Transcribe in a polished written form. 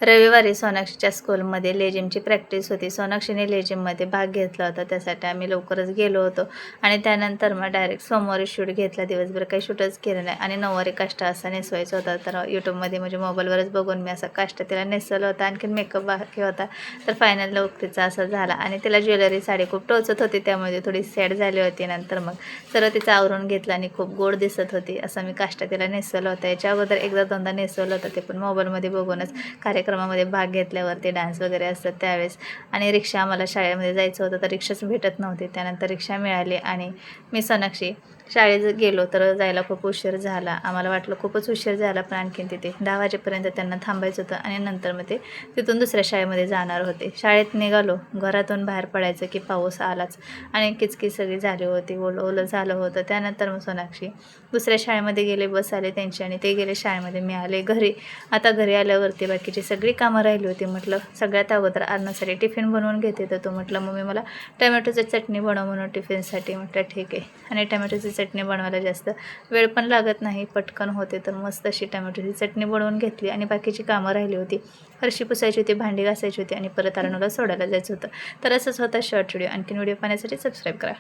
रविवारी सोनाक्षीच्या स्कूलमध्ये लेझिमची प्रॅक्टिस होती. सोनाक्षीने लेझिममध्ये भाग घेतला होता. त्यासाठी आम्ही लवकरच गेलो होतो आणि त्यानंतर मग डायरेक्ट सोमवारी शूट घेतला. दिवसभर काही शूटच केलं नाही आणि नऊवारी काष्टा असा नेसवायचा होता. तर यूट्यूबमध्ये म्हणजे मोबाईलवरच बघून मी असा काष्टा तिला नेसवला होता. आणखीन मेकअप बाकी होता. तर फायनल लुक तिचा असा झाला आणि तिला ज्वेलरी साडी खूप टोचत होती, त्यामुळे थोडी सॅड झाली होती. नंतर मग सरळ तिचं आवरून घेतलं आणि खूप गोड दिसत होती. असा मी काष्टा तिला नेसवला होता. याच्या अगोदर एकदा दोनदा नेसवलं होतं, ते पण मोबाईलमध्ये बघूनच. कार्यक्रमामध्ये भाग घेतल्यावरती डान्स वगैरे असतात त्यावेळेस. आणि रिक्षा आम्हाला शाळेमध्ये जायचं होतं, तर रिक्षाच भेटत नव्हती. त्यानंतर रिक्षा मिळाली आणि मी सोनाक्षी शाळेत गेलो. तर जायला खूप उशीर झाला. आम्हाला वाटलं खूपच उशीर झाला, पण आणखीन तिथे 10 वाजेपर्यंत त्यांना थांबायचं होतं आणि नंतर मग ते तिथून दुसऱ्या शाळेमध्ये जाणार होते. शाळेत निघालो, घरातून बाहेर पडायचं की पाऊस आलाच आणि किचकीच सगळी झाली होती, ओलं ओलं झालं होतं. त्यानंतर मग सोनाक्षी दुसऱ्या शाळेमध्ये गेले, बस आले त्यांची आणि ते गेले शाळेमध्ये, मी आले घरी. आता घरी आल्यावरती बाकीची सगळी कामं राहिली होती. म्हटलं सगळ्यात अगोदर अन्नासाठी टिफिन बनवून घेते. तर तो म्हटलं मम्मी मला टमॅटोची चटणी बनव म्हणून टिफिनसाठी. म्हटलं ठीक आहे. आणि टमॅटोची चटणी बनवायला जास्त वेळ पण लागत नाही, पटकन होते. तर मस्त अशी टमॅटोची चटणी बनवून घेतली आणि बाकीची कामं राहिली होती. फरशी पुसायची होती, भांडी घासायची होती आणि परत अरुणाला सोडायला जायचं होतं. तर असंच होता शॉर्ट व्हिडिओ. आणखीन व्हिडिओ पाहण्यासाठी सबस्क्राईब करा.